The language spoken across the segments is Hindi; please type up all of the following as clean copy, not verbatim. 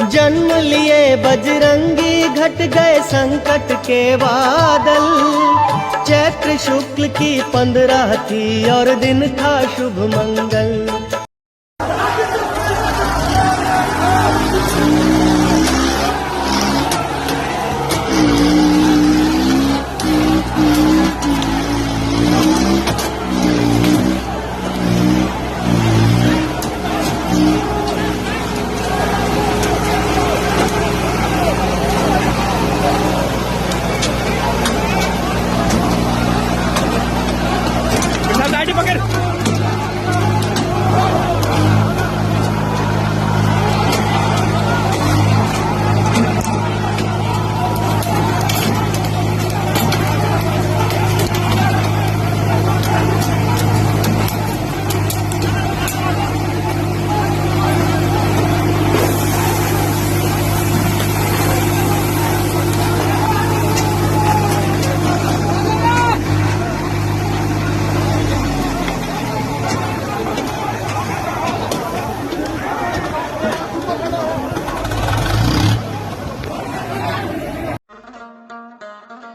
जन्म लिए बजरंगी, घट गए संकट के बादल। चैत्र शुक्ल की 15 थी और दिन था शुभ मंगल।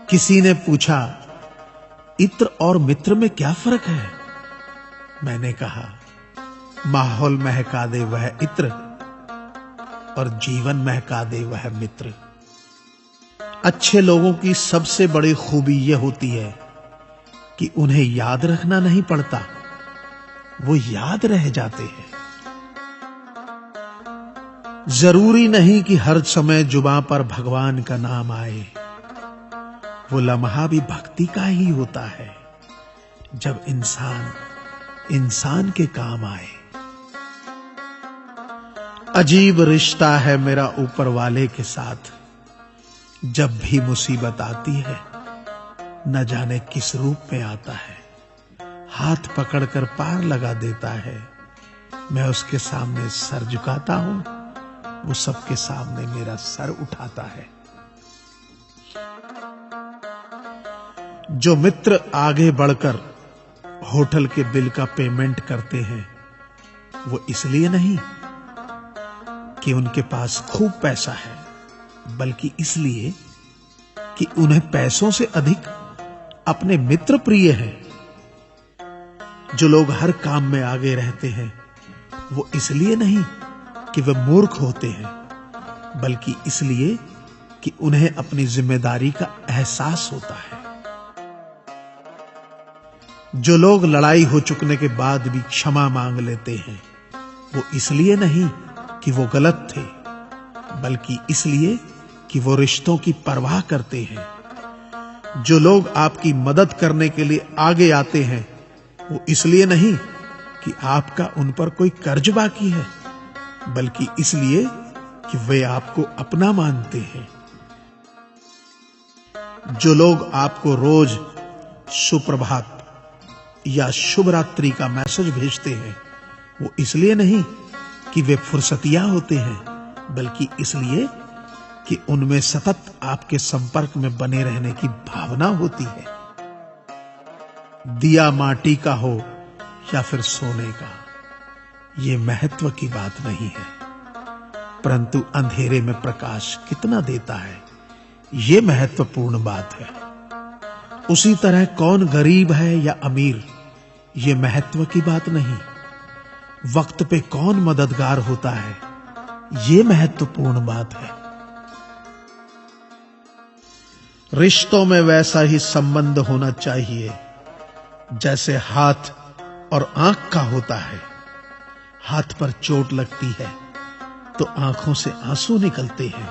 किसी ने पूछा, इत्र और मित्र में क्या फर्क है? मैंने कहा, माहौल महका दे वह इत्र और जीवन महका दे वह मित्र। अच्छे लोगों की सबसे बड़ी खूबी यह होती है कि उन्हें याद रखना नहीं पड़ता, वो याद रह जाते हैं। जरूरी नहीं कि हर समय जुबां पर भगवान का नाम आए, वो लम्हा भी भक्ति का ही होता है जब इंसान के काम आए। अजीब रिश्ता है मेरा ऊपर वाले के साथ, जब भी मुसीबत आती है न जाने किस रूप में आता है, हाथ पकड़कर पार लगा देता है। मैं उसके सामने सर झुकाता हूं, वो सबके सामने मेरा सर उठाता है। जो मित्र आगे बढ़कर होटल के बिल का पेमेंट करते हैं, वो इसलिए नहीं कि उनके पास खूब पैसा है, बल्कि इसलिए कि उन्हें पैसों से अधिक अपने मित्र प्रिय हैं। जो लोग हर काम में आगे रहते हैं, वो इसलिए नहीं कि वे मूर्ख होते हैं, बल्कि इसलिए कि उन्हें अपनी जिम्मेदारी का एहसास होता है। जो लोग लड़ाई हो चुकने के बाद भी क्षमा मांग लेते हैं, वो इसलिए नहीं कि वो गलत थे, बल्कि इसलिए कि वो रिश्तों की परवाह करते हैं। जो लोग आपकी मदद करने के लिए आगे आते हैं, वो इसलिए नहीं कि आपका उन पर कोई कर्ज बाकी है, बल्कि इसलिए कि वे आपको अपना मानते हैं। जो लोग आपको रोज सुप्रभात या शुभ रात्रि का मैसेज भेजते हैं, वो इसलिए नहीं कि वे फुर्सतिया होते हैं, बल्कि इसलिए कि उनमें सतत आपके संपर्क में बने रहने की भावना होती है। दिया माटी का हो या फिर सोने का, ये महत्व की बात नहीं है, परंतु अंधेरे में प्रकाश कितना देता है, ये महत्वपूर्ण बात है। उसी तरह कौन गरीब है या अमीर, ये महत्व की बात नहीं। वक्त पे कौन मददगार होता है, ये महत्वपूर्ण बात है। रिश्तों में वैसा ही संबंध होना चाहिए जैसे हाथ और आंख का होता है। हाथ पर चोट लगती है तो आंखों से आंसू निकलते हैं,